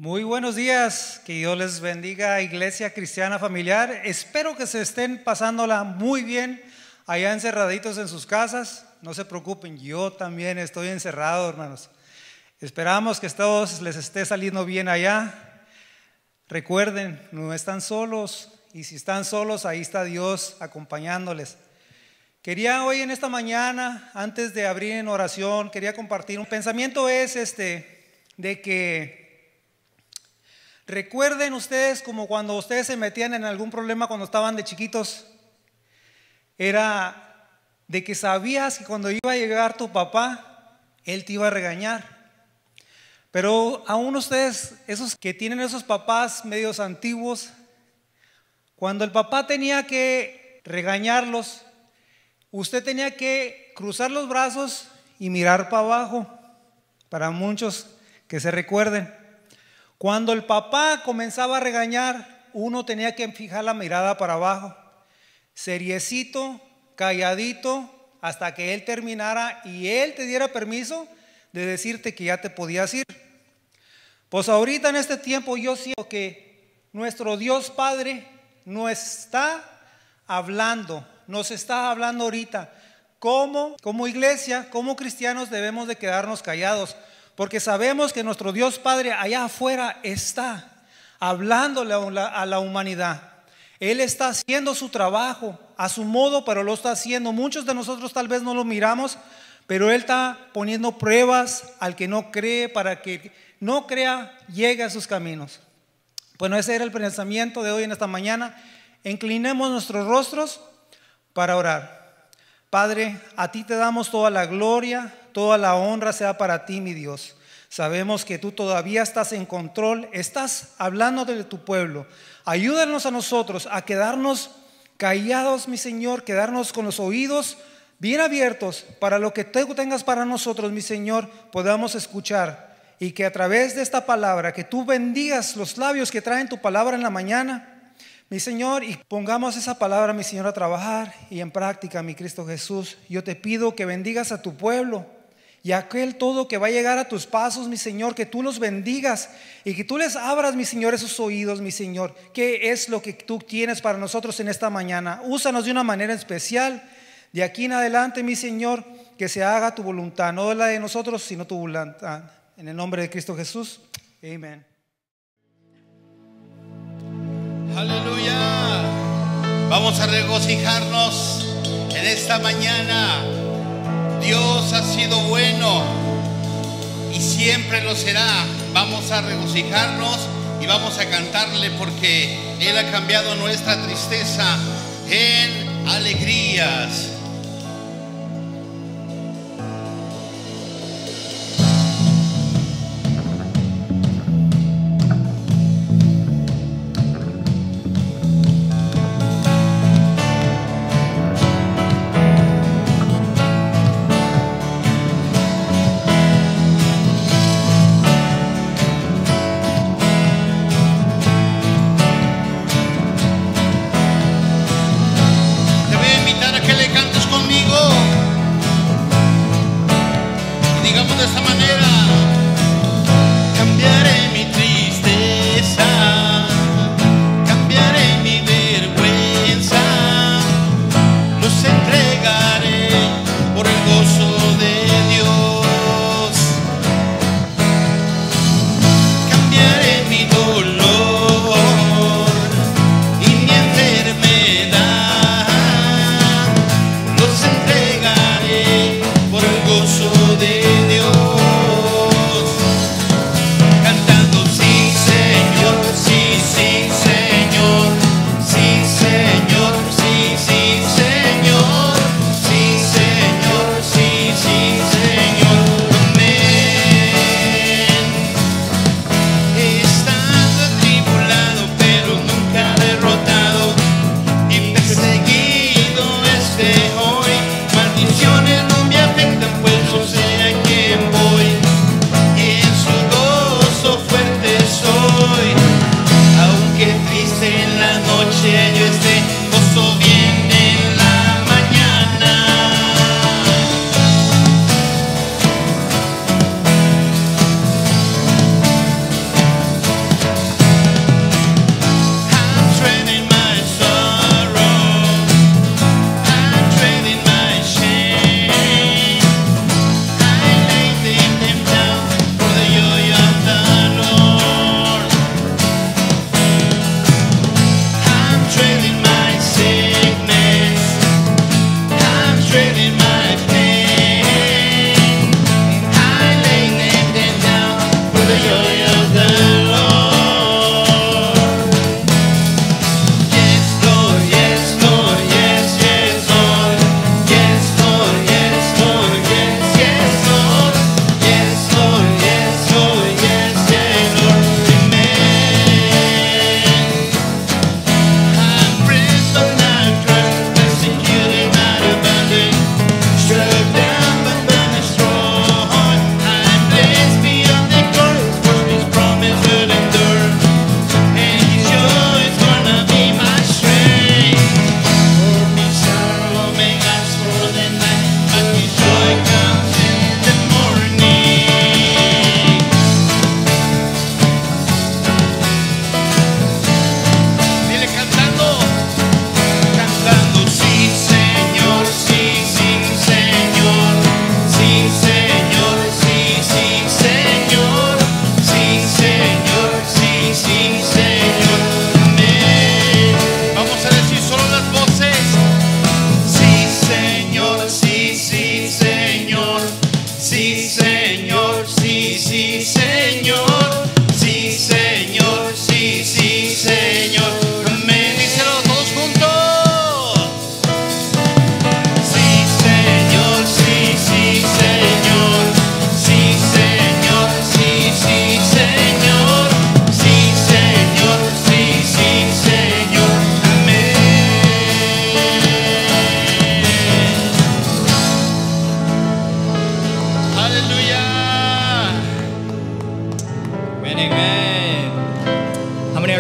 Muy buenos días, que Dios les bendiga, Iglesia Cristiana Familiar. Espero que se estén pasándola muy bien allá encerraditos en sus casas. No se preocupen, yo también estoy encerrado, hermanos. Esperamos que a todos les esté saliendo bien allá. Recuerden, no están solos, y si están solos, ahí está Dios acompañándoles. Quería hoy en esta mañana, antes de abrir en oración, quería compartir un pensamiento de que recuerden ustedes como cuando ustedes se metían en algún problema cuando estaban de chiquitos, era de que sabías que cuando iba a llegar tu papá, él te iba a regañar. Pero aún ustedes, esos que tienen esos papás medios antiguos, cuando el papá tenía que regañarlos, usted tenía que cruzar los brazos y mirar para abajo. Para muchos que se recuerden, cuando el papá comenzaba a regañar, uno tenía que fijar la mirada para abajo, seriecito, calladito, hasta que él terminara y él te diera permiso de decirte que ya te podías ir. Pues ahorita en este tiempo yo siento que nuestro Dios Padre nos está hablando ahorita. Como iglesia, como cristianos debemos de quedarnos callados, porque sabemos que nuestro Dios Padre allá afuera está hablándole a la humanidad. Él está haciendo su trabajo a su modo, pero lo está haciendo. Muchos de nosotros tal vez no lo miramos, pero Él está poniendo pruebas al que no cree, para que no crea llegue a sus caminos. Bueno, ese era el pensamiento de hoy en esta mañana. Inclinemos nuestros rostros para orar. Padre, a ti te damos toda la gloria, toda la honra sea para ti, mi Dios. Sabemos que tú todavía estás en control, estás hablando de tu pueblo. Ayúdanos a nosotros a quedarnos callados, mi Señor, quedarnos con los oídos bien abiertos para lo que tú tengas para nosotros, mi Señor, podamos escuchar. Y que a través de esta palabra, que tú bendigas los labios que traen tu palabra en la mañana, mi Señor, y pongamos esa palabra, mi Señor, a trabajar y en práctica, mi Cristo Jesús. Yo te pido que bendigas a tu pueblo y aquel todo que va a llegar a tus pasos, mi Señor, que tú los bendigas y que tú les abras, mi Señor, esos oídos, mi Señor. ¿Qué es lo que tú tienes para nosotros en esta mañana? Úsanos de una manera especial. De aquí en adelante, mi Señor, que se haga tu voluntad, no la de nosotros, sino tu voluntad. En el nombre de Cristo Jesús, amén. Aleluya. Vamos a regocijarnos en esta mañana. Dios ha sido bueno y siempre lo será. Vamos a regocijarnos y vamos a cantarle, porque Él ha cambiado nuestra tristeza en alegrías. Te voy a invitar a que le cantes.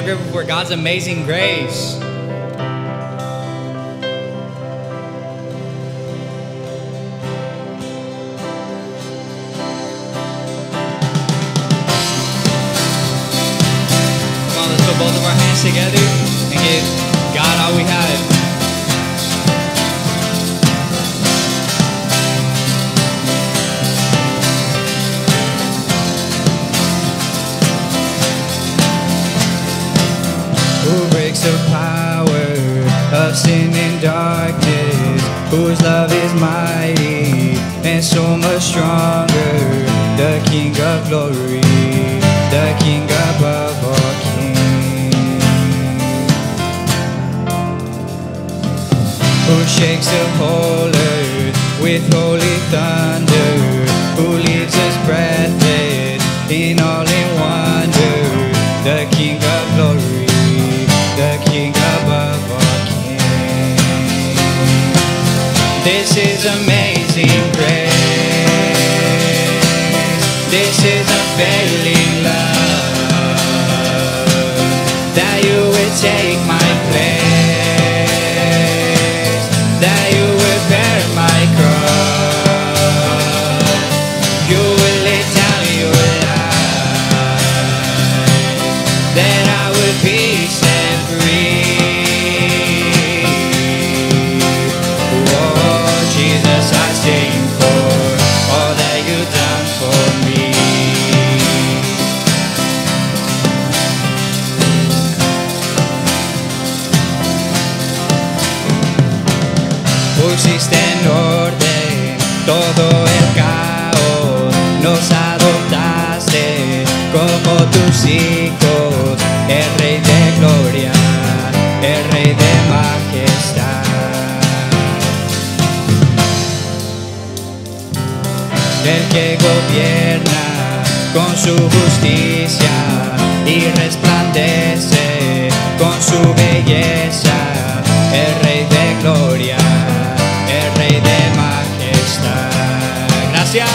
longer before God's amazing grace. Come on, let's put both of our hands together and give God all we have. Who breaks the power of sin and darkness, whose love is mighty and so much stronger, the King of glory, the King above all kings, who shakes the whole earth with holy thunder, who leaves us breathless in all in wonder, the King of glory, the King above all kings. This is amazing grace. This is unfailing love, that you would take my place, that you would bear my cross, you would lay down your life, that I would be set free. Oh, Jesus, I sing for all that you've done for me. Pusiste en orden todo el caos, nos adoptaste como tus hijos, el Rey de gloria, el Rey de majestad, el que gobierna con su justicia y resplandece con su belleza, el Rey de gloria, el Rey de majestad. Gracias,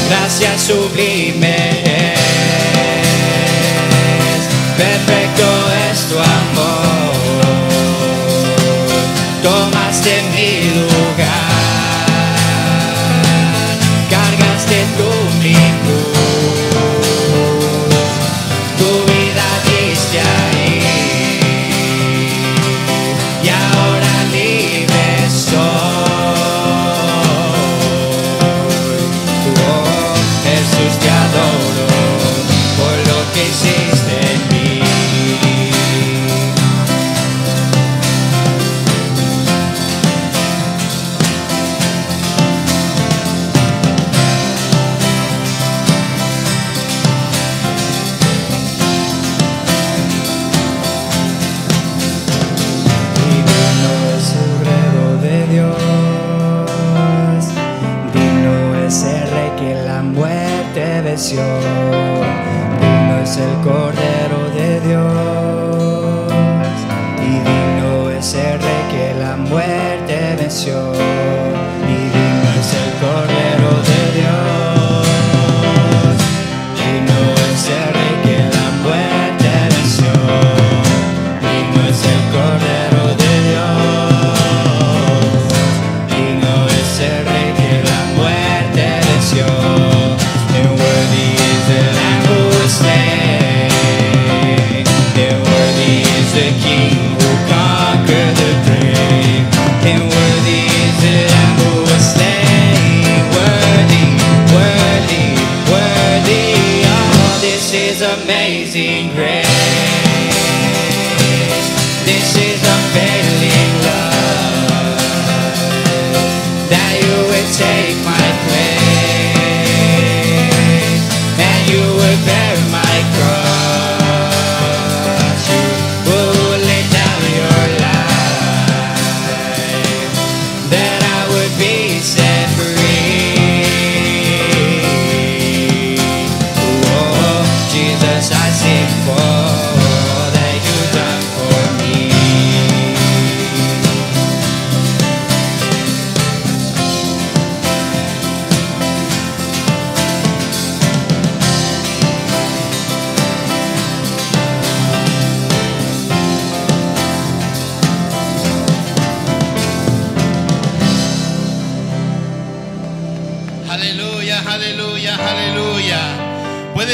gracias sublime es, perfecto es tu amor, tomaste mi lugar, cargaste tú mi cruz, tu vida diste ahí, y ahora libre soy. Oh, Jesús, te adoro por lo que hiciste en mí. Divino es el Cordero de Dios, digno es el Rey que la muerte venció, digno es el Cordero de Dios, y digno es el Rey que la muerte venció, y digno es el Cordero de Dios, digno es el Rey que la muerte venció, digno es el Cordero de Dios, digno es el Rey que la muerte venció, and worthy is the Lamb who was slain, and worthy is the King who conquered the grave, and worthy is the Lamb who was slain, worthy, worthy, worthy. Oh, this is amazing grace. This is unfailing love, that you would take my place, and you would bear my cross, you would lay down your life, that I would be set free. Oh, Jesus, I sing for all that you've done for me.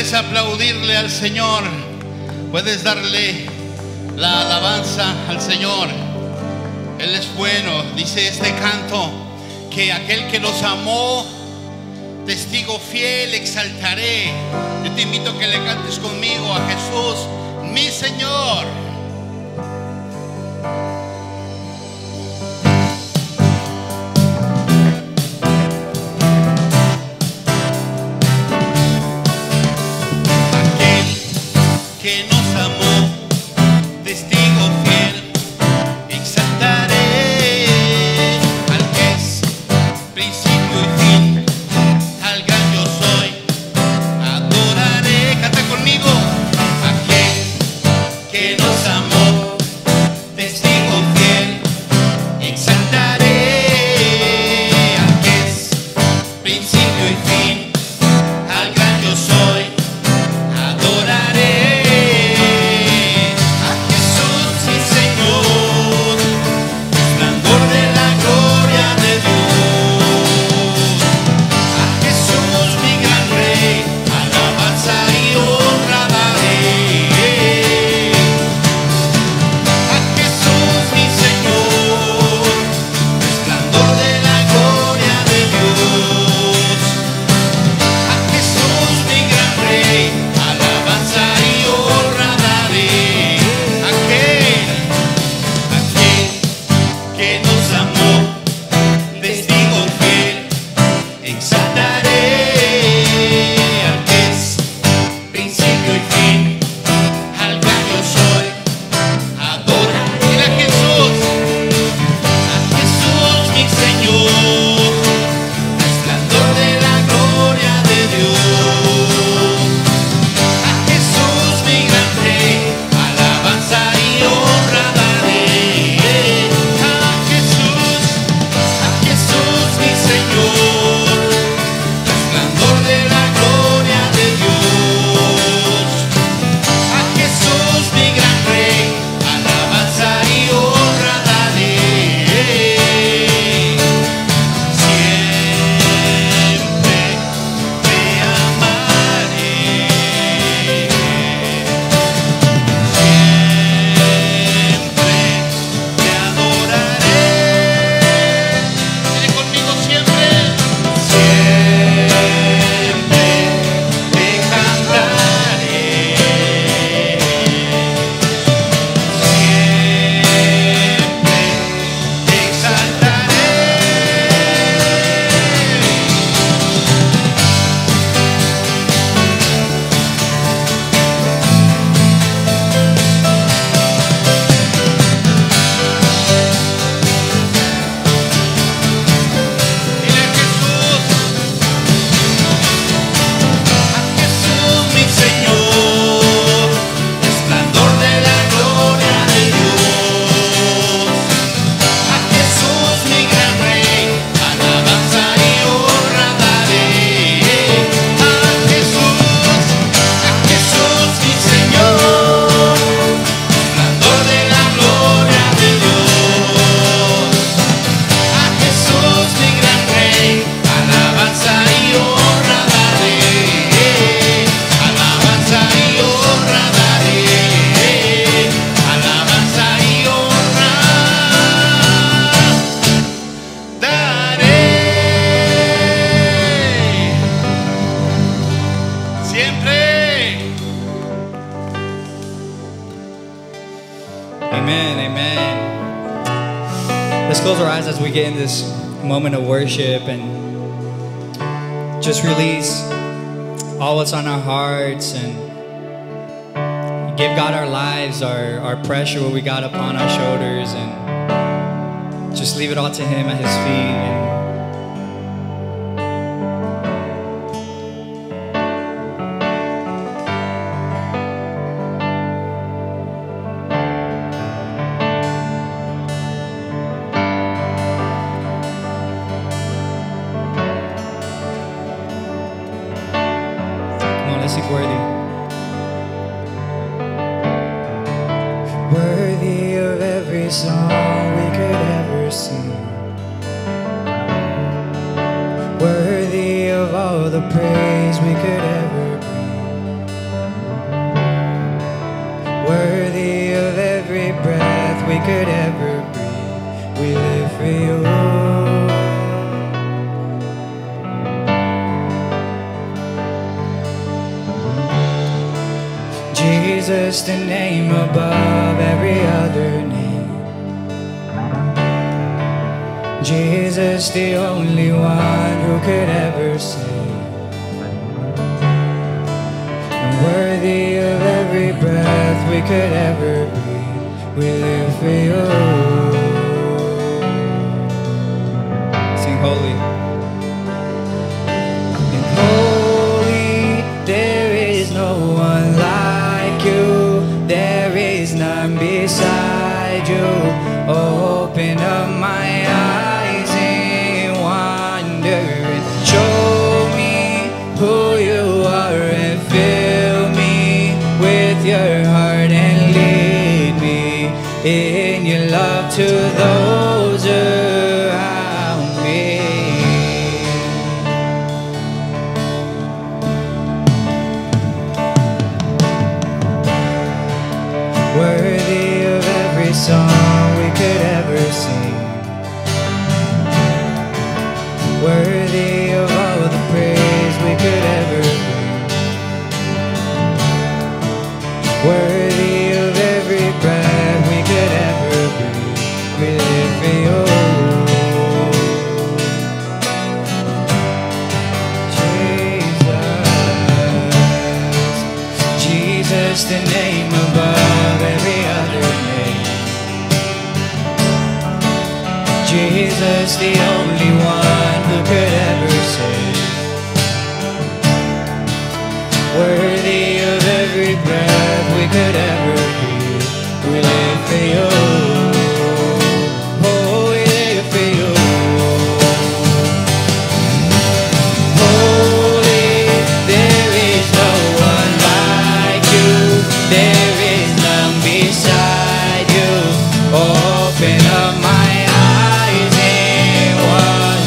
Puedes aplaudirle al Señor, puedes darle la alabanza al Señor. Él es bueno. Dice este canto que aquel que nos amó, testigo fiel, exaltaré. Yo te invito a que le cantes conmigo a Jesús, mi Señor. Que nos amó, testigo fiel, exaltaré al que es principio y fin, al gran yo soy, adoraré. Canta conmigo. Aquel que nos amó, testigo fiel, exaltaré al que es principio y fin, al gran yo soy, adoraré. Amen, amen. Let's close our eyes as we get in this moment of worship and just release all what's on our hearts and give God our lives, our pressure, what we got upon our shoulders, and just leave it all to Him at His feet. Worthy of every song we could ever sing, worthy of all the praise we could ever bring. could ever breathe. We live for you. Jesus, the name above every other name. Jesus, the only one who could ever save. And worthy of every breath we could ever breathe. We live for you. Sing holy. And holy, there is no one like you. There is none beside you. Open up my eyes in wonder and show me who you are and fill me with your heart and lead me in your love to those around me. Worthy of every song we could ever sing. Worthy of all the praise we could ever bring. Worthy of every breath we could ever breathe. We live for you. Jesus, Jesus, the name above every other name. Jesus, the only one who could ever save. Worthy of every breath we could ever breathe. We live for you. Oh, we live for you. Holy, there is no one like you. There is none beside you. Open up my eyes in wonder.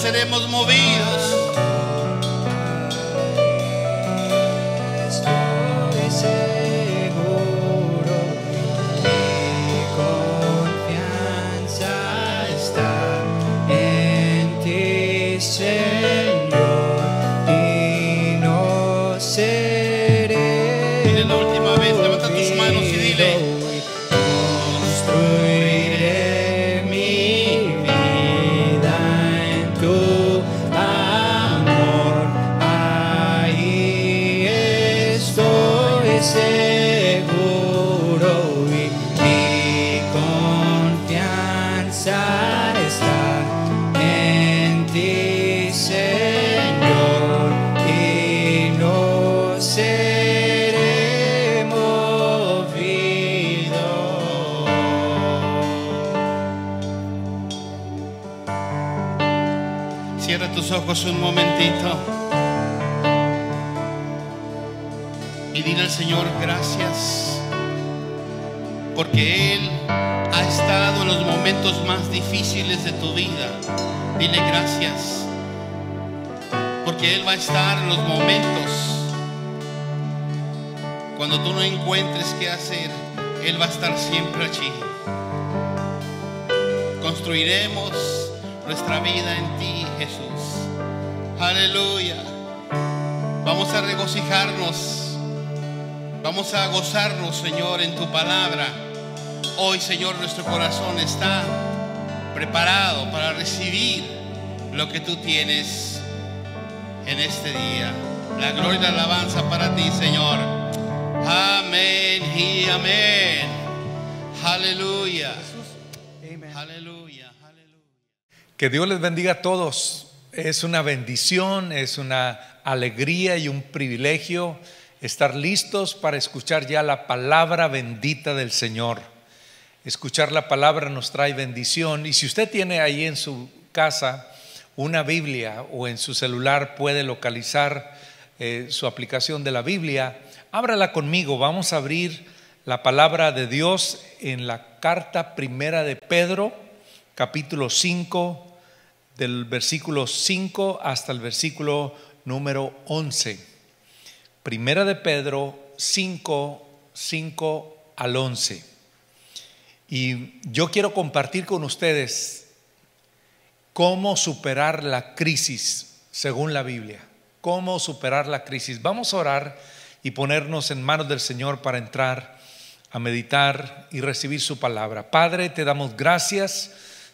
seremos movidos. Estoy seguro, mi confianza está en ti, Señor, y no seré. Dile la última vez, levanta tus manos y dile: construiré mi vida en tu amor. Ahí estoy seguro y mi confianza está en ti, Señor, y no seré movido. Cierra tus ojos un momentito y dile al Señor gracias, porque Él ha estado en los momentos más difíciles de tu vida. Dile gracias, porque Él va a estar en los momentos cuando tú no encuentres qué hacer. Él va a estar siempre allí. Construiremos nuestra vida en ti, Jesús. Aleluya. Vamos a regocijarnos. Vamos a gozarnos, Señor, en tu palabra. Hoy, Señor, nuestro corazón está preparado para recibir lo que tú tienes en este día. La gloria y la alabanza para ti, Señor. Amén y amén. Aleluya. Aleluya. Aleluya. Que Dios les bendiga a todos. Es una bendición, es una alegría y un privilegio estar listos para escuchar ya la palabra bendita del Señor. Escuchar la palabra nos trae bendición. Y si usted tiene ahí en su casa una Biblia o en su celular puede localizar su aplicación de la Biblia, ábrala conmigo. Vamos a abrir la palabra de Dios en la carta primera de Pedro, capítulo 5, del versículo 5 hasta el versículo número 11. Primera de Pedro 5, 5 al 11. Y yo quiero compartir con ustedes cómo superar la crisis según la Biblia. Cómo superar la crisis. Vamos a orar y ponernos en manos del Señor para entrar a meditar y recibir su palabra. Padre, te damos gracias,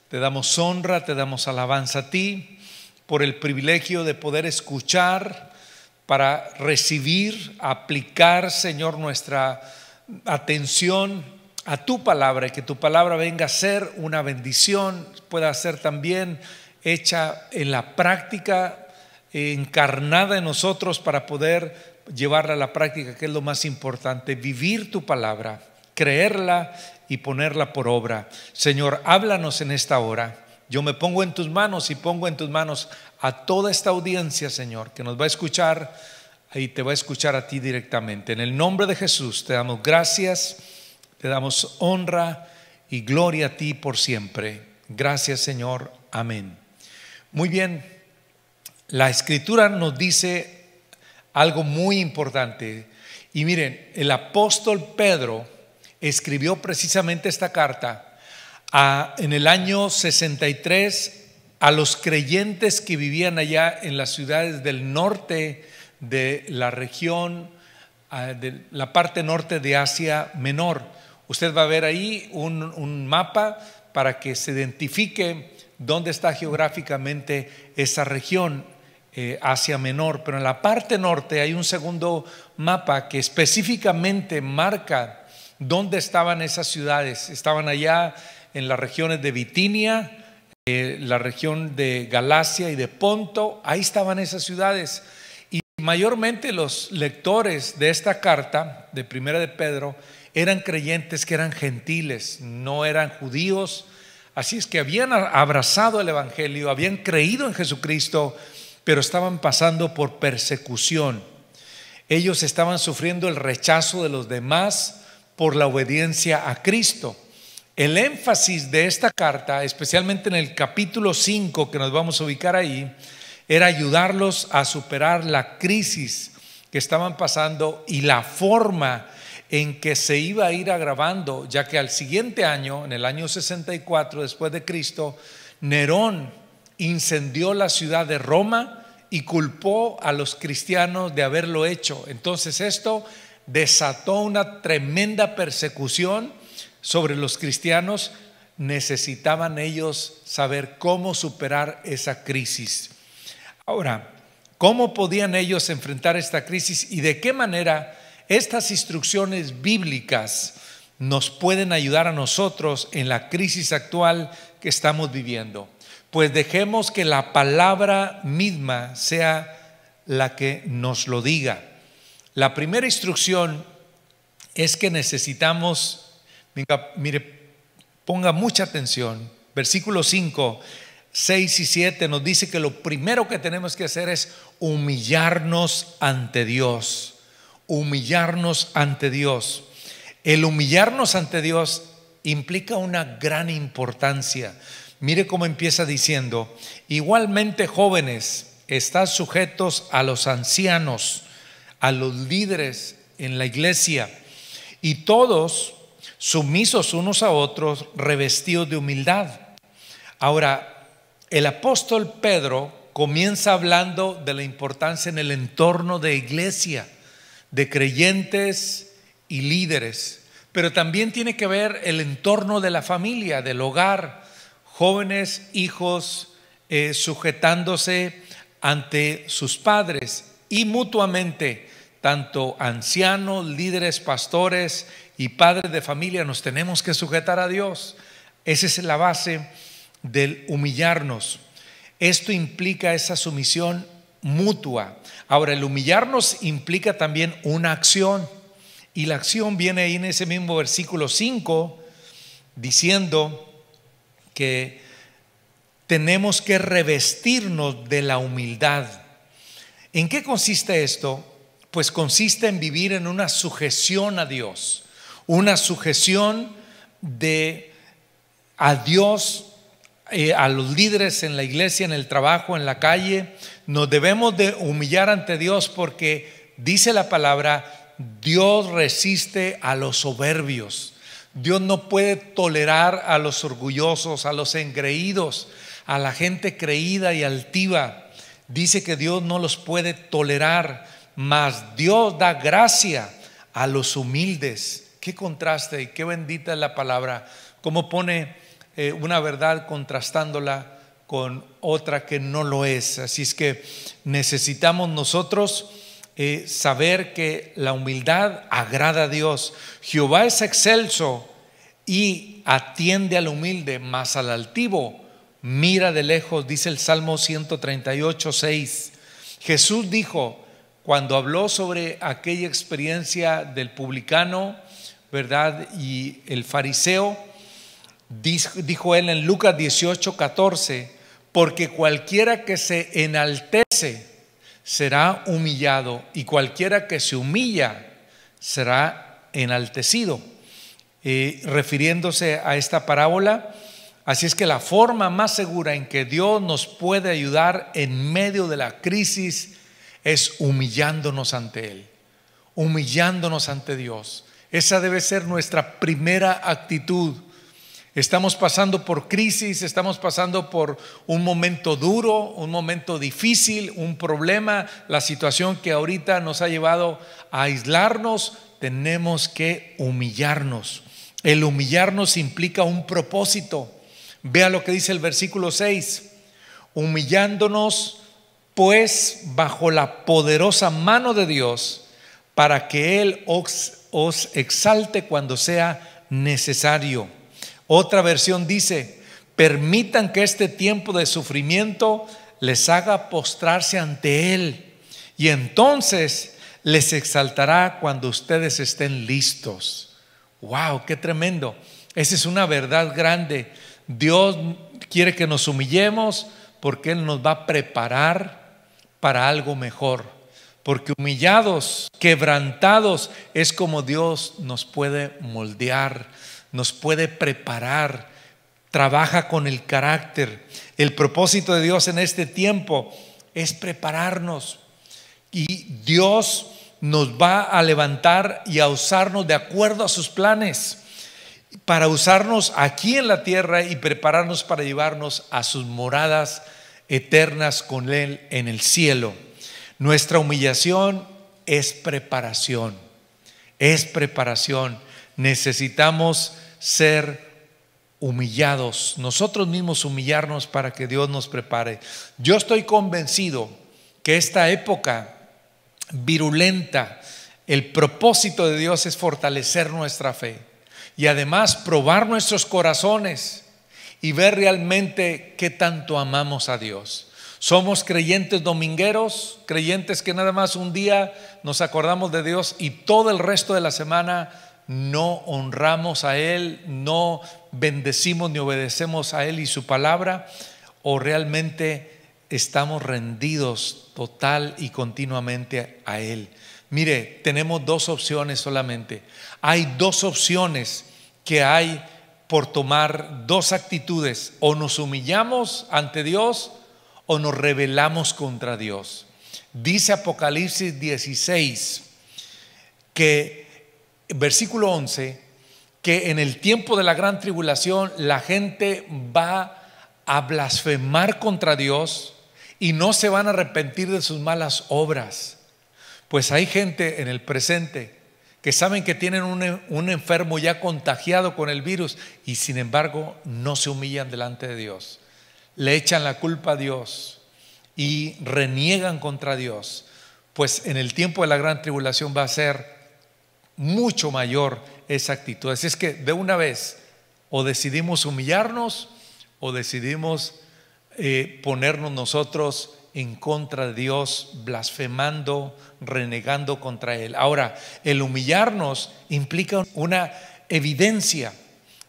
te damos honra, te damos alabanza a ti por el privilegio de poder escuchar, para recibir, aplicar, Señor, nuestra atención a tu palabra, y que tu palabra venga a ser una bendición, pueda ser también hecha en la práctica, encarnada en nosotros para poder llevarla a la práctica, que es lo más importante, vivir tu palabra, creerla y ponerla por obra. Señor, háblanos en esta hora. Yo me pongo en tus manos y pongo en tus manos a toda esta audiencia, Señor, que nos va a escuchar y te va a escuchar a ti directamente. En el nombre de Jesús te damos gracias, te damos honra y gloria a ti por siempre. Gracias, Señor. Amén. Muy bien, la Escritura nos dice algo muy importante. Y miren, el apóstol Pedro escribió precisamente esta carta en el año 63 a los creyentes que vivían allá en las ciudades del norte de la región, de la parte norte de Asia Menor. Usted va a ver ahí un mapa para que se identifique dónde está geográficamente esa región, Asia Menor. Pero en la parte norte hay un segundo mapa que específicamente marca dónde estaban esas ciudades. Estaban allá en las regiones de Bitinia, la región de Galacia y de Ponto. Ahí estaban esas ciudades. Y mayormente los lectores de esta carta de Primera de Pedro eran creyentes que eran gentiles, no eran judíos. Así es que habían abrazado el evangelio, habían creído en Jesucristo, pero estaban pasando por persecución. Ellos estaban sufriendo el rechazo de los demás por la obediencia a Cristo. El énfasis de esta carta, especialmente en el capítulo 5 que nos vamos a ubicar ahí, era ayudarlos a superar la crisis que estaban pasando y la forma en que se iba a ir agravando, ya que al siguiente año, en el año 64 después de Cristo, Nerón incendió la ciudad de Roma y culpó a los cristianos de haberlo hecho. Entonces esto desató una tremenda persecución sobre los cristianos. Necesitaban ellos saber cómo superar esa crisis. Ahora, ¿cómo podían ellos enfrentar esta crisis y de qué manera estas instrucciones bíblicas nos pueden ayudar a nosotros en la crisis actual que estamos viviendo? Pues dejemos que la palabra misma sea la que nos lo diga. La primera instrucción es que necesitamos, mire, ponga mucha atención, versículo 5, 6 y 7 nos dice que lo primero que tenemos que hacer es humillarnos ante Dios. Humillarnos ante Dios. El humillarnos ante Dios implica una gran importancia. Mire cómo empieza diciendo: igualmente, jóvenes, estad sujetos a los ancianos, a los líderes en la iglesia, y todos sumisos unos a otros, revestidos de humildad. Ahora, el apóstol Pedro comienza hablando de la importancia en el entorno de iglesia, de creyentes y líderes, pero también tiene que ver el entorno de la familia, del hogar, jóvenes, hijos, sujetándose ante sus padres y mutuamente, tanto ancianos, líderes, pastores y padres de familia, nos tenemos que sujetar a Dios. Esa es la base del humillarnos. Esto implica esa sumisión mutua. Ahora, el humillarnos implica también una acción, y la acción viene ahí en ese mismo versículo 5 diciendo que tenemos que revestirnos de la humildad. ¿En qué consiste esto? Pues consiste en vivir en una sujeción a Dios, una sujeción a Dios, a los líderes en la iglesia, en el trabajo, en la calle. Nos debemos de humillar ante Dios porque dice la palabra: Dios resiste a los soberbios. Dios no puede tolerar a los orgullosos, a los engreídos, a la gente creída y altiva. Dice que Dios no los puede tolerar, mas Dios da gracia a los humildes. Qué contraste y qué bendita es la palabra. Cómo pone una verdad contrastándola con otra que no lo es. Así es que necesitamos nosotros saber que la humildad agrada a Dios. Jehová es excelso y atiende al humilde, mas al altivo mira de lejos, dice el Salmo 138, 6. Jesús dijo, cuando habló sobre aquella experiencia del publicano, ¿verdad?, y el fariseo, dijo él en Lucas 18, 14: porque cualquiera que se enaltece será humillado, y cualquiera que se humilla será enaltecido. Refiriéndose a esta parábola. Así es que la forma más segura en que Dios nos puede ayudar en medio de la crisis es humillándonos ante Él, humillándonos ante Dios. Esa debe ser nuestra primera actitud. Estamos pasando por crisis, estamos pasando por un momento duro, un momento difícil, un problema, la situación que ahorita nos ha llevado a aislarnos. Tenemos que humillarnos. El humillarnos implica un propósito. Vea lo que dice el versículo 6: humillándonos pues bajo la poderosa mano de Dios, para que Él os exalte cuando sea necesario. Otra versión dice: permitan que este tiempo de sufrimiento les haga postrarse ante Él, y entonces les exaltará cuando ustedes estén listos. ¡Wow! ¡Qué tremendo! Esa es una verdad grande. Dios quiere que nos humillemos porque Él nos va a preparar para algo mejor. Porque humillados, quebrantados, es como Dios nos puede moldear, nos puede preparar, trabaja con el carácter. El propósito de Dios en este tiempo es prepararnos, y Dios nos va a levantar y a usarnos de acuerdo a sus planes, para usarnos aquí en la tierra y prepararnos para llevarnos a sus moradas eternas con Él en el cielo. Nuestra humillación es preparación, es preparación. Necesitamos ser humillados, nosotros mismos humillarnos para que Dios nos prepare. Yo estoy convencido que esta época virulenta, el propósito de Dios es fortalecer nuestra fe y además probar nuestros corazones y ver realmente qué tanto amamos a Dios. Somos creyentes domingueros, creyentes que nada más un día nos acordamos de Dios y todo el resto de la semana no honramos a Él, no bendecimos ni obedecemos a Él y su palabra, o realmente estamos rendidos total y continuamente a Él. Mire, tenemos dos opciones solamente. Hay dos opciones que hay por tomar, dos actitudes: o nos humillamos ante Dios o nos rebelamos contra Dios. Dice Apocalipsis 16 que versículo 11, que en el tiempo de la gran tribulación la gente va a blasfemar contra Dios y no se van a arrepentir de sus malas obras. Pues hay gente en el presente que saben que tienen un enfermo ya contagiado con el virus y sin embargo no se humillan delante de Dios, le echan la culpa a Dios y reniegan contra Dios. Pues en el tiempo de la gran tribulación va a ser mucho mayor esa actitud. Así es que de una vez o decidimos humillarnos o decidimos ponernos nosotros en contra de Dios, blasfemando, renegando contra Él. Ahora, el humillarnos implica una evidencia,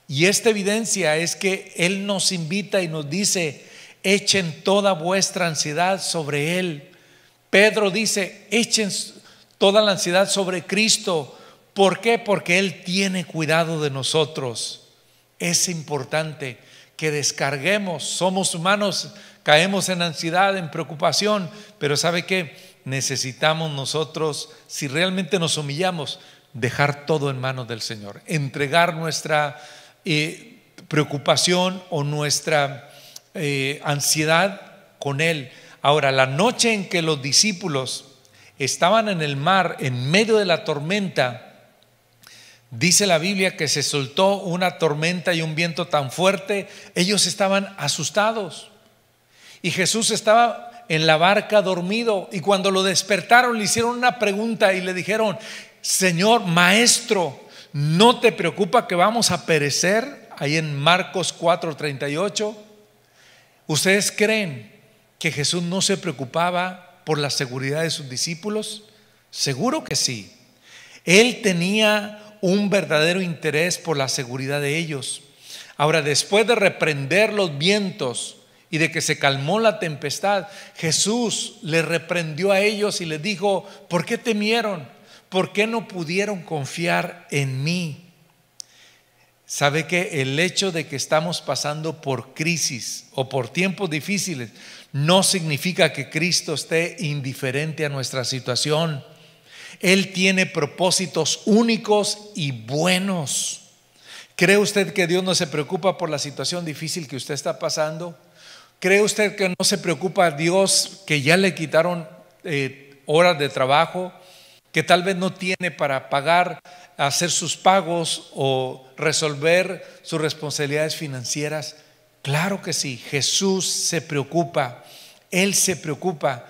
y esta evidencia es que Él nos invita y nos dice: echen toda vuestra ansiedad sobre Él. Pedro dice: echen toda la ansiedad sobre Cristo. ¿Por qué? Porque Él tiene cuidado de nosotros. Es importante que descarguemos. Somos humanos, caemos en ansiedad, en preocupación, pero ¿sabe qué? Necesitamos nosotros, si realmente nos humillamos, dejar todo en manos del Señor, entregar nuestra preocupación o nuestra ansiedad con Él. Ahora, la noche en que los discípulos estaban en el mar, en medio de la tormenta, dice la Biblia que se soltó una tormenta y un viento tan fuerte, ellos estaban asustados. Y Jesús estaba en la barca dormido, y cuando lo despertaron le hicieron una pregunta y le dijeron: Señor, Maestro, ¿no te preocupa que vamos a perecer? Ahí en Marcos 4:38. ¿Ustedes creen que Jesús no se preocupaba por la seguridad de sus discípulos? Seguro que sí. Él tenía un verdadero interés por la seguridad de ellos. Ahora, después de reprender los vientos y de que se calmó la tempestad, Jesús les reprendió a ellos y les dijo: ¿por qué temieron? ¿Por qué no pudieron confiar en mí? ¿Sabe que el hecho de que estamos pasando por crisis o por tiempos difíciles no significa que Cristo esté indiferente a nuestra situación? Él tiene propósitos únicos y buenos. ¿Cree usted que Dios no se preocupa por la situación difícil que usted está pasando? ¿Cree usted que no se preocupa a Dios que ya le quitaron horas de trabajo, que tal vez no tiene para pagar, hacer sus pagos o resolver sus responsabilidades financieras? Claro que sí. Jesús se preocupa. Él se preocupa.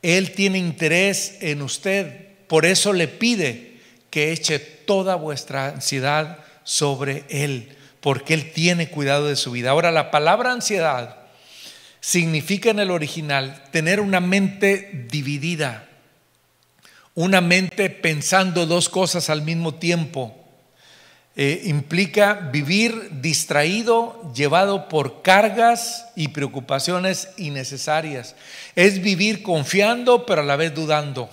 Él tiene interés en usted. Por eso le pide que eche toda vuestra ansiedad sobre Él, porque Él tiene cuidado de su vida. Ahora, la palabra ansiedad significa en el original tener una mente dividida, una mente pensando dos cosas al mismo tiempo. Implica vivir distraído, llevado por cargas y preocupaciones innecesarias. Es vivir confiando pero a la vez dudando.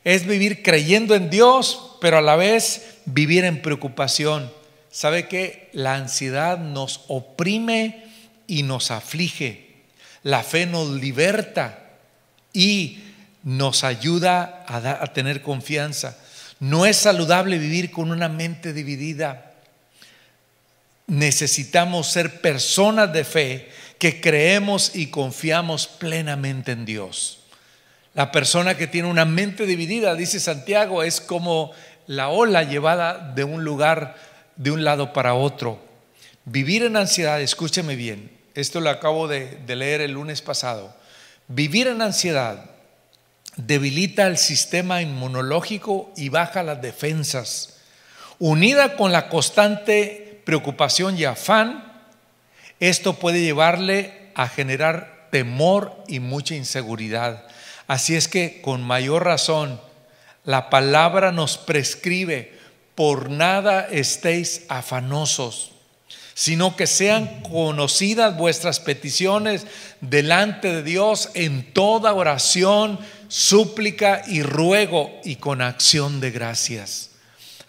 Es vivir creyendo en Dios pero a la vez vivir en preocupación. ¿sabe qué? La ansiedad nos oprime y nos aflige. La fe nos liberta y nos ayuda a tener confianza. No es saludable vivir con una mente dividida. Necesitamos ser personas de fe que creemos y confiamos plenamente en Dios. La persona que tiene una mente dividida, dice Santiago, es como la ola llevada de un lugar, de un lado para otro. Vivir en ansiedad, escúcheme bien, esto lo acabo de leer el lunes pasado. Vivir en ansiedad debilita el sistema inmunológico y baja las defensas. Unida con la constante preocupación y afán, esto puede llevarle a generar temor y mucha inseguridad. Así es que con mayor razón la palabra nos prescribe: por nada estéis afanosos, sino que sean conocidas vuestras peticiones delante de Dios en toda oración, súplica y ruego, y con acción de gracias.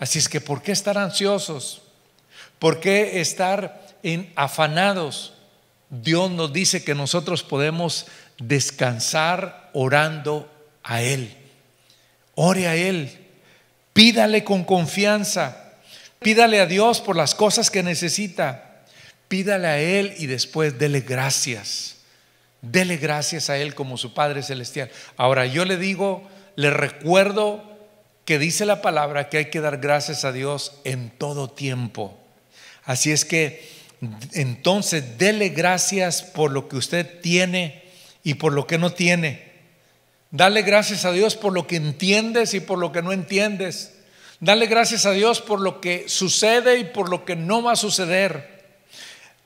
Así es que ¿por qué estar ansiosos? ¿Por qué estar afanados? Dios nos dice que nosotros podemos descansar orando a Él. Ore a Él, pídale con confianza, pídale a Dios por las cosas que necesita, pídale a Él y después dele gracias. Dele gracias a Él como su Padre Celestial. Ahora yo le digo, le recuerdo que dice la palabra que hay que dar gracias a Dios en todo tiempo. Así es que entonces dele gracias por lo que usted tiene y por lo que no tiene. Dale gracias a Dios por lo que entiendes y por lo que no entiendes. Dale gracias a Dios por lo que sucede y por lo que no va a suceder.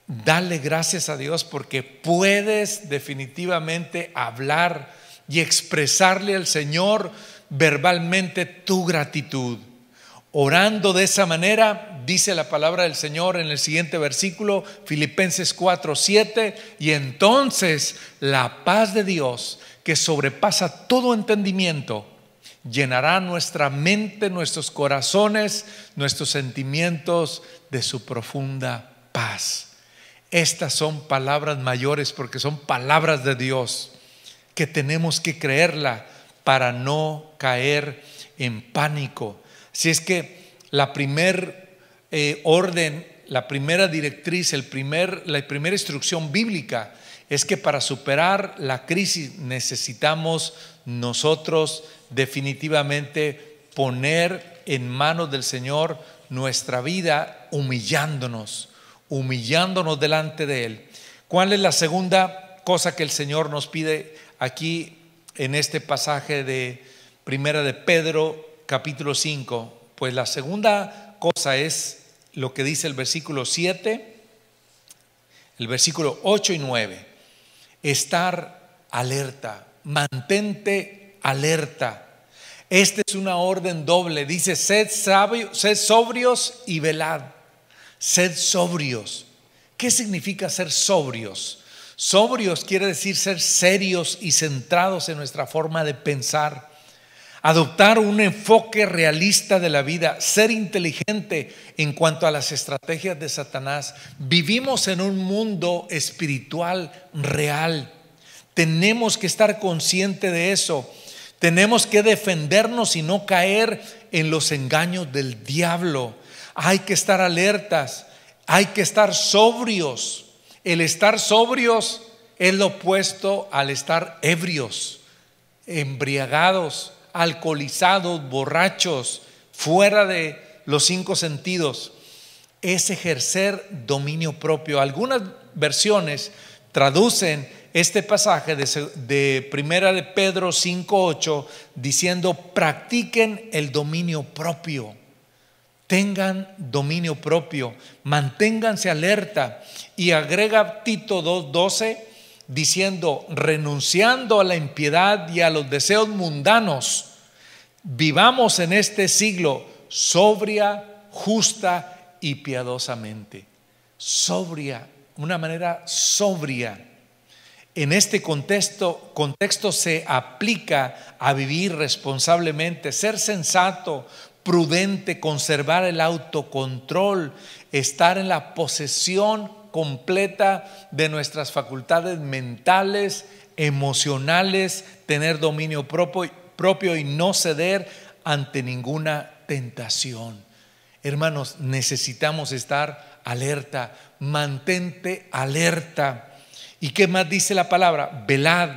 Dale gracias a Dios porque puedes definitivamente hablar y expresarle al Señor verbalmente tu gratitud. Orando de esa manera, dice la palabra del Señor en el siguiente versículo, Filipenses 4:7, y entonces la paz de Dios, que sobrepasa todo entendimiento, llenará nuestra mente, nuestros corazones, nuestros sentimientos de su profunda paz. Estas son palabras mayores porque son palabras de Dios que tenemos que creerla para no caer en pánico. Así es que la primer orden, la primera directriz, la primera instrucción bíblica es que para superar la crisis necesitamos nosotros definitivamente poner en manos del Señor nuestra vida, humillándonos delante de Él. ¿Cuál es la segunda cosa que el Señor nos pide aquí en este pasaje de Primera de Pedro capítulo 5? Pues la segunda cosa es lo que dice el versículo 7, el versículo 8 y 9. Estar alerta, mantente alerta. Esta es una orden doble. Dice: sed sobrios y velad. Sed sobrios. ¿Qué significa ser sobrios? Sobrios quiere decir ser serios y centrados en nuestra forma de pensar. Adoptar un enfoque realista de la vida, ser inteligente en cuanto a las estrategias de Satanás. Vivimos en un mundo espiritual real. Tenemos que estar conscientes de eso. Tenemos que defendernos y no caer en los engaños del diablo. Hay que estar alertas, hay que estar sobrios. El estar sobrios es lo opuesto al estar ebrios, embriagados, alcoholizados, borrachos, fuera de los 5 sentidos. Es ejercer dominio propio. Algunas versiones traducen este pasaje de Primera de Pedro 5:8 diciendo: practiquen el dominio propio. Tengan dominio propio, manténganse alerta. Y agrega Tito 2:12 diciendo: renunciando a la impiedad y a los deseos mundanos, vivamos en este siglo sobria, justa y piadosamente. Sobria, una manera sobria. En este contexto se aplica a vivir responsablemente, ser sensato, prudente, conservar el autocontrol, estar en la posesión completa de nuestras facultades mentales, emocionales, tener dominio propio y no ceder ante ninguna tentación. Hermanos, necesitamos estar alerta, mantente alerta. ¿Y qué más dice la palabra? Velad,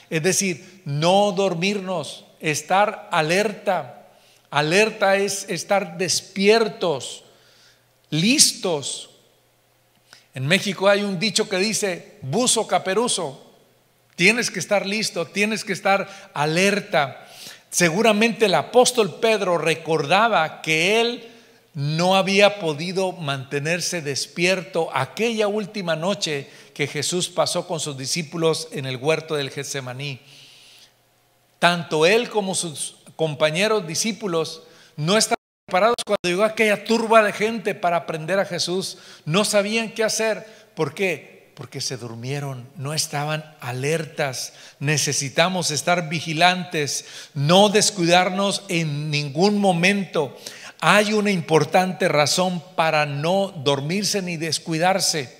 es decir, no dormirnos, estar alerta. Alerta es estar despiertos, listos. En México hay un dicho que dice: buzo caperuzo. Tienes que estar listo, tienes que estar alerta. Seguramente el apóstol Pedro recordaba que él no había podido mantenerse despierto aquella última noche que Jesús pasó con sus discípulos en el huerto del Getsemaní. Tanto él como sus compañeros discípulos no estaban preparados cuando llegó aquella turba de gente para aprender a Jesús. No sabían qué hacer. ¿Por qué? Porque se durmieron, no estaban alertas. Necesitamos estar vigilantes, no descuidarnos en ningún momento. Hay una importante razón para no dormirse ni descuidarse.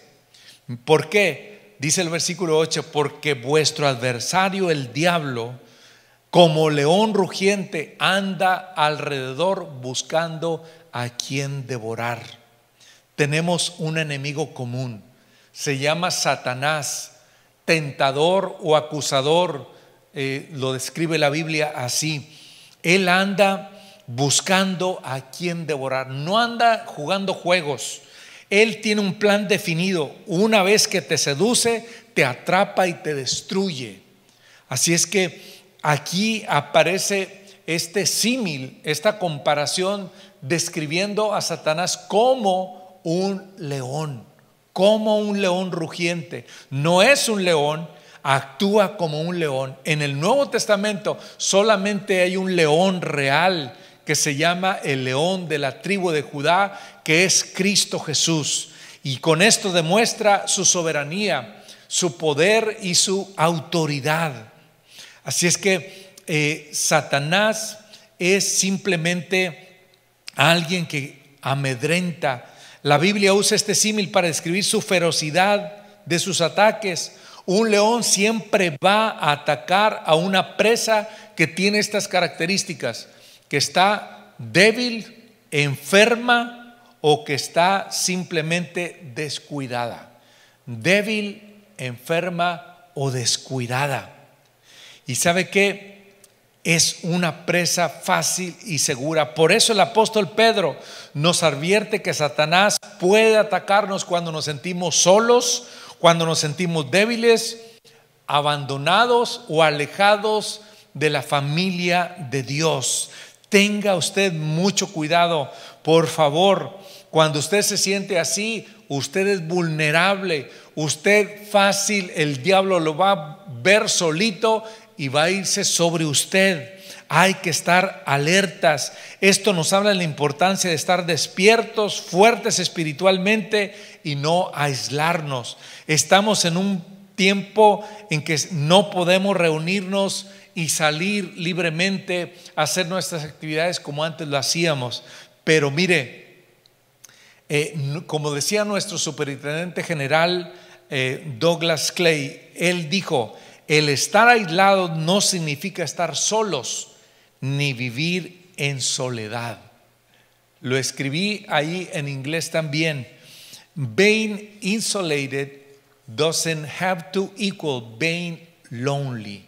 ¿Por qué? Dice el versículo 8: porque vuestro adversario el diablo, como león rugiente, anda alrededor buscando a quien devorar. Tenemos un enemigo común, se llama Satanás, tentador o acusador, lo describe la Biblia así. Él anda buscando a quien devorar, no anda jugando juegos. Él tiene un plan definido. Una vez que te seduce, te atrapa y te destruye. Así es que aquí aparece este símil, esta comparación, describiendo a Satanás como un león rugiente. No es un león, actúa como un león. En el Nuevo Testamento solamente hay un león real que se llama el león de la tribu de Judá, que es Cristo Jesús. Y con esto demuestra su soberanía, su poder y su autoridad. Así es que Satanás es simplemente alguien que amedrenta. La Biblia usa este símil para describir su ferocidad de sus ataques. Un león siempre va a atacar a una presa que tiene estas características: que está débil, enferma o que está simplemente descuidada. Débil, enferma o descuidada. ¿Y sabe qué? Es una presa fácil y segura. Por eso el apóstol Pedro nos advierte que Satanás puede atacarnos cuando nos sentimos solos, cuando nos sentimos débiles, abandonados o alejados de la familia de Dios. Tenga usted mucho cuidado, por favor. Cuando usted se siente así, usted es vulnerable, usted fácil, el diablo lo va a ver solito y va a irse sobre usted. Hay que estar alertas. Esto nos habla de la importancia de estar despiertos, fuertes espiritualmente y no aislarnos. Estamos en un tiempo en que no podemos reunirnos y salir libremente a hacer nuestras actividades como antes lo hacíamos. Pero mire, como decía nuestro superintendente general Douglas Clay, él dijo: el estar aislado no significa estar solos ni vivir en soledad. Lo escribí ahí en inglés también. Being isolated doesn't have to equal being lonely.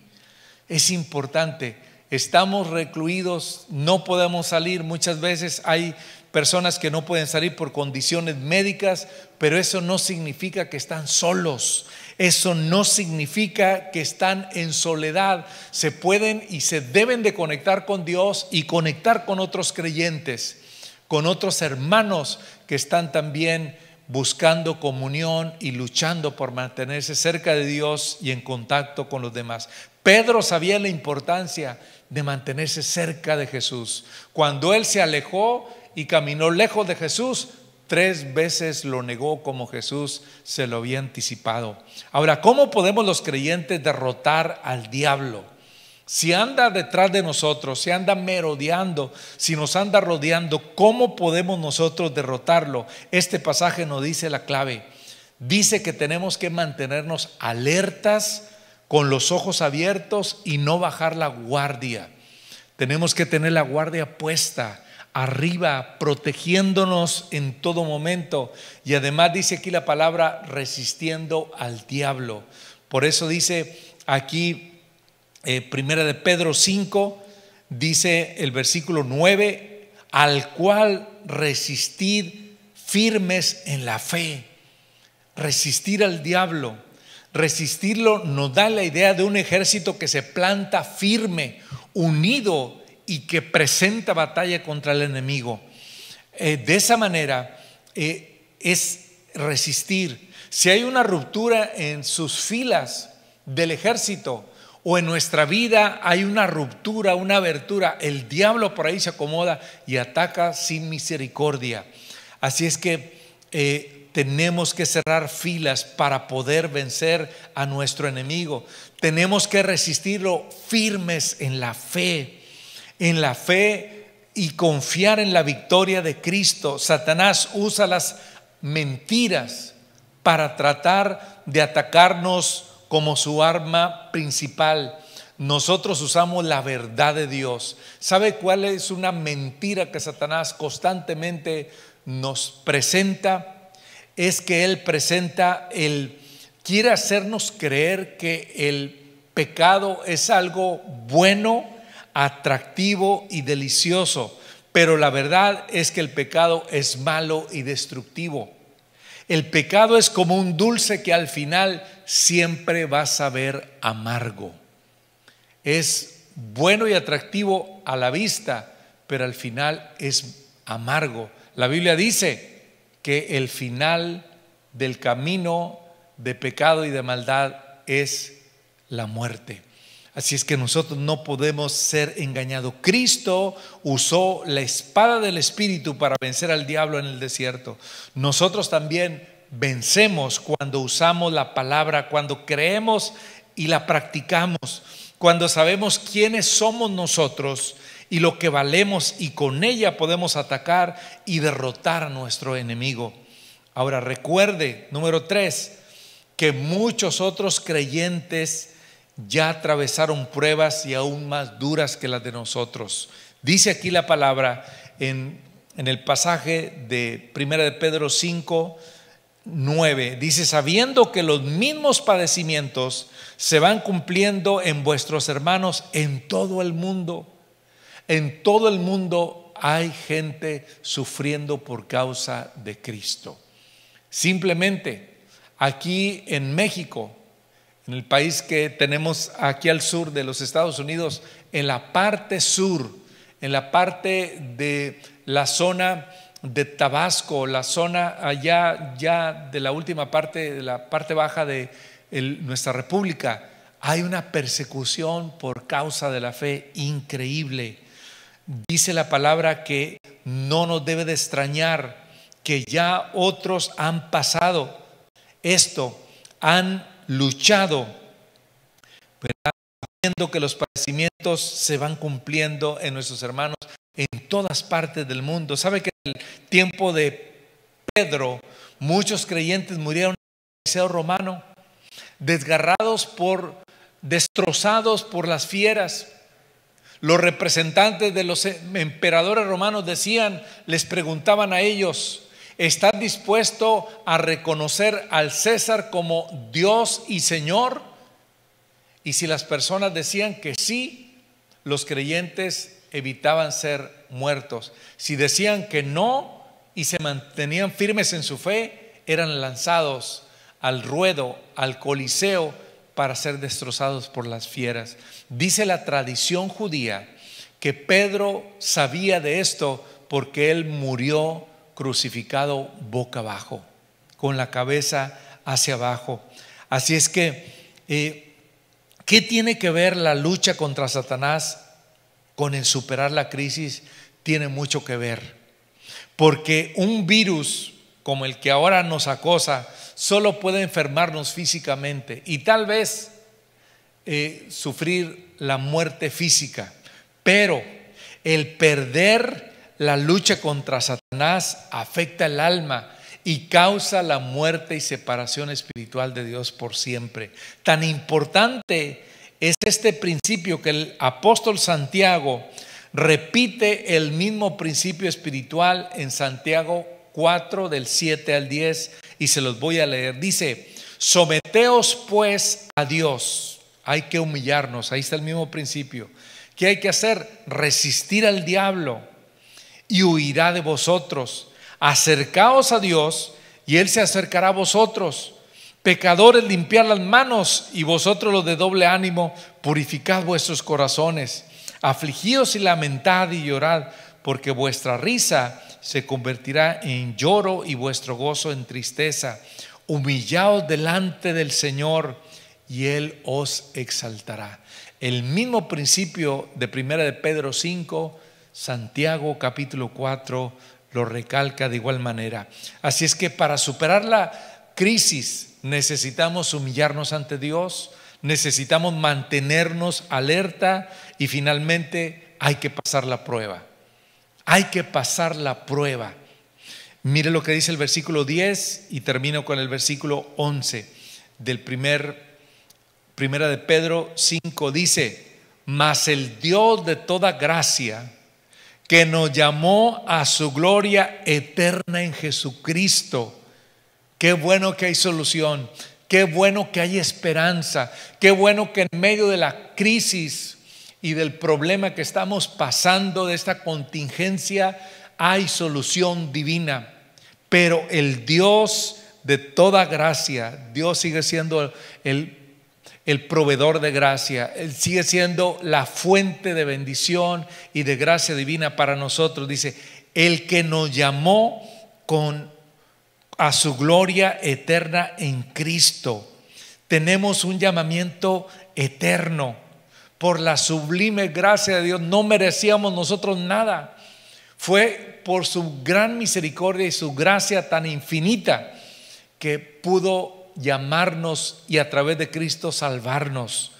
Es importante. Estamos recluidos, no podemos salir. Muchas veces hay personas que no pueden salir por condiciones médicas, pero eso no significa que están solos. Eso no significa que están en soledad. Se pueden y se deben de conectar con Dios y conectar con otros creyentes, con otros hermanos que están también buscando comunión y luchando por mantenerse cerca de Dios y en contacto con los demás. Pedro sabía la importancia de mantenerse cerca de Jesús. Cuando él se alejó y caminó lejos de Jesús, 3 veces lo negó, como Jesús se lo había anticipado. Ahora, ¿cómo podemos los creyentes derrotar al diablo? si anda detrás de nosotros, si anda merodeando, si nos anda rodeando, ¿cómo podemos nosotros derrotarlo? Este pasaje nos dice la clave. Dice que tenemos que mantenernos alertas, con los ojos abiertos y no bajar la guardia. Tenemos que tener la guardia puesta arriba, protegiéndonos en todo momento. Y además dice aquí la palabra resistiendo al diablo. Por eso dice aquí Primera de Pedro 5, dice el versículo 9, al cual resistid firmes en la fe. Resistir al diablo, resistirlo nos da la idea de un ejército que se planta firme, unido y que presenta batalla contra el enemigo. De esa manera es resistir. Si hay una ruptura en sus filas del ejército o en nuestra vida hay una ruptura, una abertura, el diablo por ahí se acomoda y ataca sin misericordia. Así es que tenemos que cerrar filas para poder vencer a nuestro enemigo. Tenemos que resistirlo firmes en la fe y confiar en la victoria de Cristo. Satanás usa las mentiras para tratar de atacarnos como su arma principal. Nosotros usamos la verdad de Dios. ¿Sabe cuál es una mentira que Satanás constantemente nos presenta? Es que él quiere hacernos creer que el pecado es algo bueno, atractivo y delicioso, pero la verdad es que el pecado es malo y destructivo. El pecado es como un dulce que al final siempre va a saber amargo. Es bueno y atractivo a la vista, pero al final es amargo. La Biblia dice que el final del camino de pecado y de maldad es la muerte. Así es que nosotros no podemos ser engañados. Cristo usó la espada del Espíritu para vencer al diablo en el desierto. Nosotros también vencemos cuando usamos la palabra, cuando creemos y la practicamos, cuando sabemos quiénes somos nosotros y lo que valemos, y con ella podemos atacar y derrotar a nuestro enemigo. Ahora recuerde, número 3, que muchos otros creyentes ya atravesaron pruebas y aún más duras que las de nosotros. Dice aquí la palabra en el pasaje de 1 de Pedro 5, 9, dice: sabiendo que los mismos padecimientos se van cumpliendo en vuestros hermanos en todo el mundo. En todo el mundo hay gente sufriendo por causa de Cristo. Simplemente aquí en México, en el país que tenemos aquí al sur de los Estados Unidos, en la parte sur, en la parte de la zona de Tabasco, la zona allá ya de la última parte, de la parte baja de nuestra república, hay una persecución por causa de la fe increíble. Dice la palabra que no nos debe de extrañar que ya otros han pasado esto, han luchado, viendo que los padecimientos se van cumpliendo en nuestros hermanos en todas partes del mundo. ¿Sabe que en el tiempo de Pedro muchos creyentes murieron en el Coliseo romano, desgarrados destrozados por las fieras? Los representantes de los emperadores romanos les preguntaban a ellos: ¿estás dispuesto a reconocer al César como Dios y Señor? Y si las personas decían que sí, los creyentes evitaban ser muertos. Si decían que no y se mantenían firmes en su fe, eran lanzados al ruedo, al Coliseo, para ser destrozados por las fieras. Dice la tradición judía que Pedro sabía de esto porque él murió crucificado boca abajo, con la cabeza hacia abajo. Así es que, ¿qué tiene que ver la lucha contra Satanás con el superar la crisis? Tiene mucho que ver, porque un virus como el que ahora nos acosa solo puede enfermarnos físicamente y tal vez sufrir la muerte física, pero el perder la lucha contra Satanás afecta el alma y causa la muerte y separación espiritual de Dios por siempre. Tan importante es este principio que el apóstol Santiago repite el mismo principio espiritual en Santiago 4 del 7 al 10 y se los voy a leer. Dice: someteos pues a Dios. Hay que humillarnos, ahí está el mismo principio. ¿Qué hay que hacer? Resistir al diablo y huirá de vosotros. Acercaos a Dios y Él se acercará a vosotros. Pecadores, limpiad las manos, y vosotros los de doble ánimo, purificad vuestros corazones. Afligíos y lamentad y llorad, porque vuestra risa se convertirá en lloro y vuestro gozo en tristeza. Humillaos delante del Señor y Él os exaltará. El mismo principio de 1 de Pedro 5, Santiago capítulo 4 lo recalca de igual manera. Así es que para superar la crisis necesitamos humillarnos ante Dios, necesitamos mantenernos alerta y finalmente hay que pasar la prueba. Hay que pasar la prueba. Mire lo que dice el versículo 10 y termino con el versículo 11 del Primera de Pedro 5. Dice: mas el Dios de toda gracia, que nos llamó a su gloria eterna en Jesucristo. Qué bueno que hay solución, qué bueno que hay esperanza, qué bueno que en medio de la crisis y del problema que estamos pasando, de esta contingencia, hay solución divina. Pero el Dios de toda gracia, Dios sigue siendo el proveedor de gracia. Él sigue siendo la fuente de bendición y de gracia divina para nosotros. Dice: el que nos llamó a su gloria eterna en Cristo. Tenemos un llamamiento eterno por la sublime gracia de Dios. No merecíamos nosotros nada. Fue por su gran misericordia y su gracia tan infinita que pudo llamarnos y a través de Cristo salvarnos.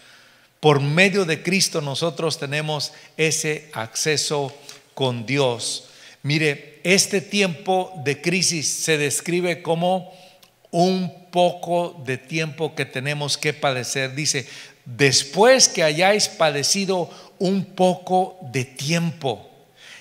Por medio de Cristo nosotros tenemos ese acceso con Dios. Mire, este tiempo de crisis se describe como un poco de tiempo que tenemos que padecer. Dice: después que hayáis padecido un poco de tiempo.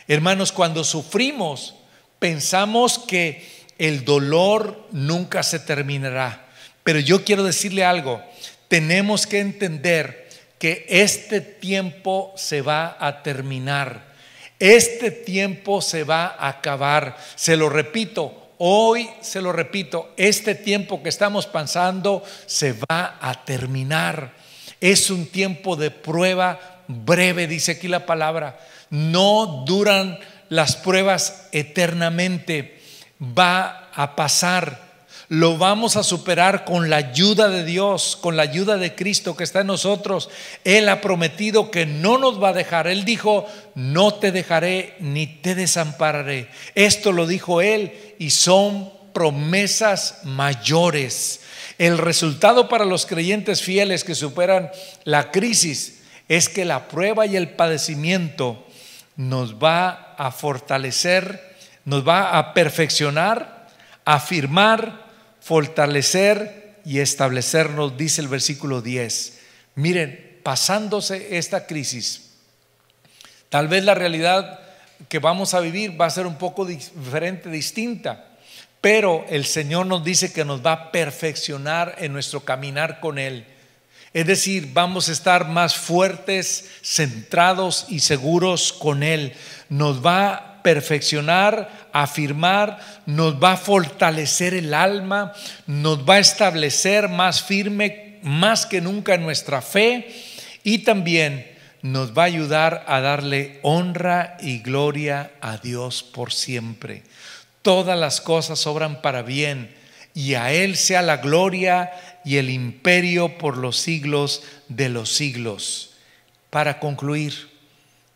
Hermanos, cuando sufrimos pensamos que el dolor nunca se terminará. Pero yo quiero decirle algo: tenemos que entender que este tiempo se va a terminar. Este tiempo se va a acabar. Se lo repito, hoy se lo repito, este tiempo que estamos pasando se va a terminar. Es un tiempo de prueba breve, dice aquí la palabra. No duran las pruebas eternamente. Va a pasar. Lo vamos a superar con la ayuda de Dios, con la ayuda de Cristo que está en nosotros. Él ha prometido que no nos va a dejar. Él dijo: no te dejaré ni te desampararé. Esto lo dijo Él y son promesas mayores. El resultado para los creyentes fieles que superan la crisis es que la prueba y el padecimiento nos va a fortalecer, nos va a perfeccionar, afirmar, fortalecer y establecernos, dice el versículo 10. Miren, pasándose esta crisis, tal vez la realidad que vamos a vivir va a ser un poco diferente, distinta, pero el Señor nos dice que nos va a perfeccionar en nuestro caminar con Él. Es decir, vamos a estar más fuertes, centrados y seguros con Él. Nos va a perfeccionar, afirmar, nos va a fortalecer el alma, nos va a establecer más firme, más que nunca en nuestra fe, y también nos va a ayudar a darle honra y gloria a Dios por siempre. Todas las cosas obran para bien, y a Él sea la gloria y el imperio por los siglos de los siglos. Para concluir,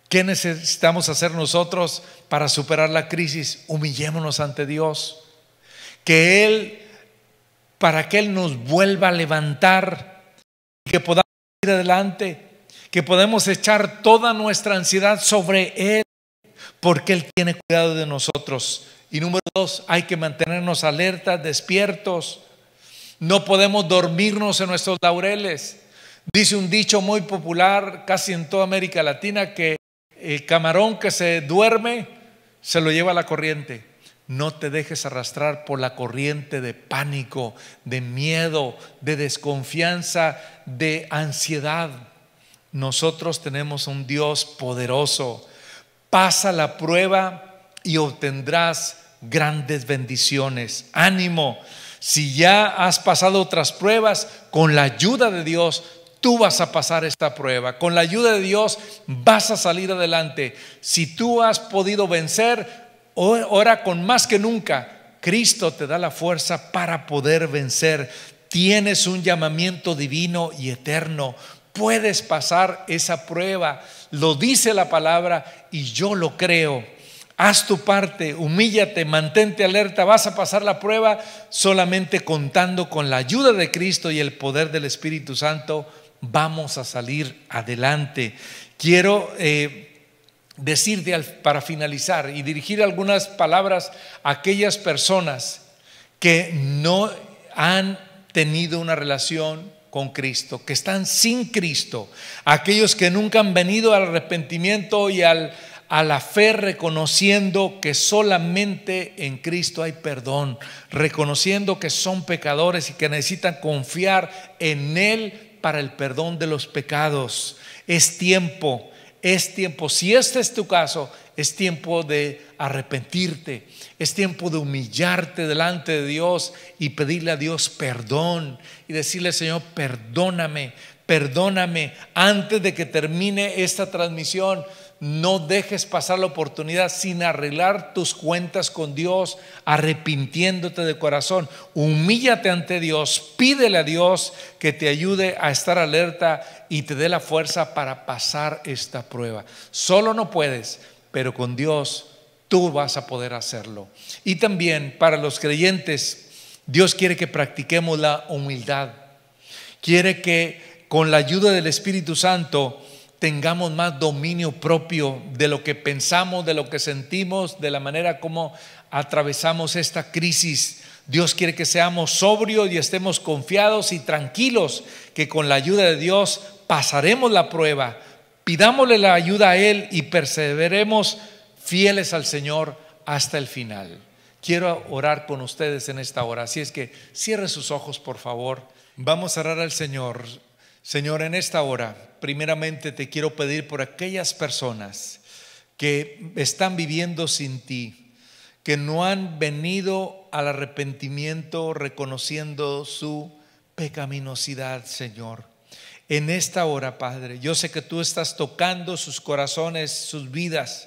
¿qué necesitamos hacer nosotros para superar la crisis? Humillémonos ante Dios, para que Él nos vuelva a levantar y que podamos ir adelante, que podemos echar toda nuestra ansiedad sobre Él, porque Él tiene cuidado de nosotros. Y número 2, hay que mantenernos alertas, despiertos. No podemos dormirnos en nuestros laureles. Dice un dicho muy popular casi en toda América Latina, que el camarón que se duerme se lo lleva la corriente. No te dejes arrastrar por la corriente de pánico, de miedo, de desconfianza, de ansiedad. Nosotros tenemos un Dios poderoso. Pasa la prueba y obtendrás grandes bendiciones. Ánimo. Si ya has pasado otras pruebas, con la ayuda de Dios, tú vas a pasar esta prueba. Con la ayuda de Dios vas a salir adelante. Si tú has podido vencer, ahora con más que nunca, Cristo te da la fuerza para poder vencer. Tienes un llamamiento divino y eterno. Puedes pasar esa prueba. Lo dice la palabra y yo lo creo. Haz tu parte, humíllate, mantente alerta. Vas a pasar la prueba solamente contando con la ayuda de Cristo y el poder del Espíritu Santo. Vamos a salir adelante. Quiero decirte para finalizar y dirigir algunas palabras a aquellas personas que no han tenido una relación con Cristo, que están sin Cristo, aquellos que nunca han venido al arrepentimiento y a la fe, reconociendo que solamente en Cristo hay perdón, reconociendo que son pecadores y que necesitan confiar en Él para el perdón de los pecados. Es tiempo. Si este es tu caso, es tiempo de arrepentirte, es tiempo de humillarte delante de Dios y pedirle a Dios perdón y decirle: Señor, perdóname, perdóname. Antes de que termine esta transmisión, no dejes pasar la oportunidad sin arreglar tus cuentas con Dios, arrepintiéndote de corazón. Humíllate ante Dios, pídele a Dios que te ayude a estar alerta y te dé la fuerza para pasar esta prueba. Solo no puedes, pero con Dios tú vas a poder hacerlo. Y también para los creyentes, Dios quiere que practiquemos la humildad. Quiere que con la ayuda del Espíritu Santo tengamos más dominio propio de lo que pensamos, de lo que sentimos, de la manera como atravesamos esta crisis. Dios quiere que seamos sobrios y estemos confiados y tranquilos que con la ayuda de Dios pasaremos la prueba. Pidámosle la ayuda a Él y perseveremos fieles al Señor hasta el final. Quiero orar con ustedes en esta hora, así es que cierre sus ojos, por favor. Vamos a orar al Señor. Señor, en esta hora, primeramente te quiero pedir por aquellas personas que están viviendo sin ti, que no han venido al arrepentimiento reconociendo su pecaminosidad, Señor. En esta hora, Padre, yo sé que tú estás tocando sus corazones, sus vidas,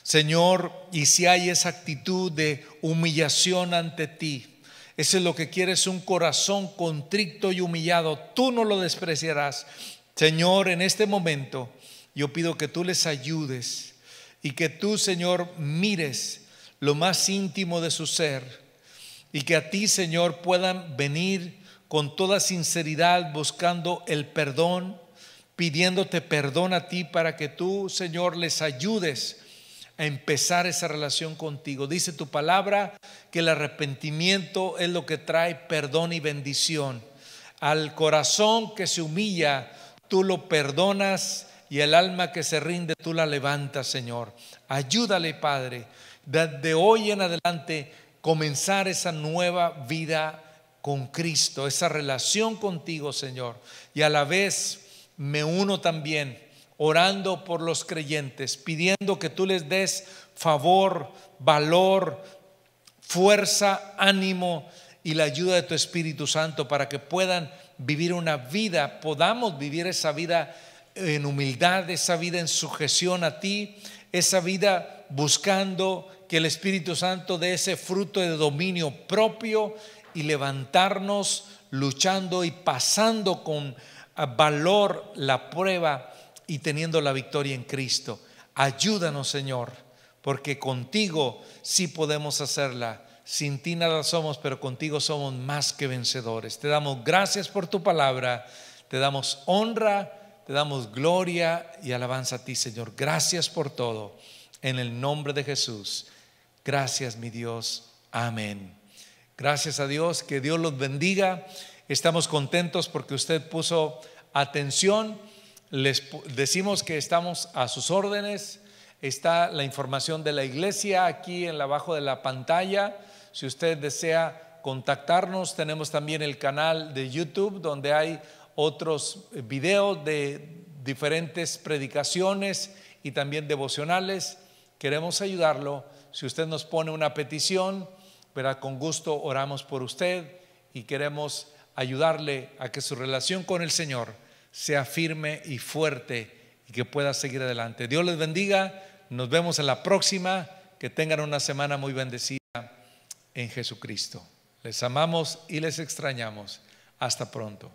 Señor, y si hay esa actitud de humillación ante ti, eso es lo que quieres, un corazón contrito y humillado. Tú no lo despreciarás. Señor, en este momento yo pido que tú les ayudes y que tú, Señor, mires lo más íntimo de su ser y que a ti, Señor, puedan venir con toda sinceridad buscando el perdón, pidiéndote perdón a ti para que tú, Señor, les ayudes a empezar esa relación contigo. Dice tu palabra que el arrepentimiento es lo que trae perdón y bendición. Al corazón que se humilla, tú lo perdonas, y el alma que se rinde, tú la levantas, Señor. Ayúdale, Padre, desde hoy en adelante comenzar esa nueva vida con Cristo, esa relación contigo, Señor. Y a la vez me uno también orando por los creyentes, pidiendo que tú les des favor, valor, fuerza, ánimo y la ayuda de tu Espíritu Santo para que puedan vivir una vida, podamos vivir esa vida en humildad, esa vida en sujeción a ti, esa vida buscando que el Espíritu Santo dé ese fruto de dominio propio y levantarnos luchando y pasando con valor la prueba y teniendo la victoria en Cristo. Ayúdanos, Señor, porque contigo sí podemos hacerla. Sin ti nada somos, pero contigo somos más que vencedores. Te damos gracias por tu palabra, te damos honra, te damos gloria y alabanza a ti, Señor. Gracias por todo. En el nombre de Jesús. Gracias, mi Dios. Amén. Gracias a Dios. Que Dios los bendiga. Estamos contentos porque usted puso atención. Les decimos que estamos a sus órdenes. Está la información de la iglesia aquí en abajo de la pantalla. Si usted desea contactarnos, tenemos también el canal de YouTube donde hay otros videos de diferentes predicaciones y también devocionales. Queremos ayudarlo. Si usted nos pone una petición, verá, con gusto oramos por usted y queremos ayudarle a que su relación con el Señor sea firme y fuerte y que pueda seguir adelante. Dios les bendiga. Nos vemos en la próxima. Que tengan una semana muy bendecida en Jesucristo. Les amamos y les extrañamos. Hasta pronto.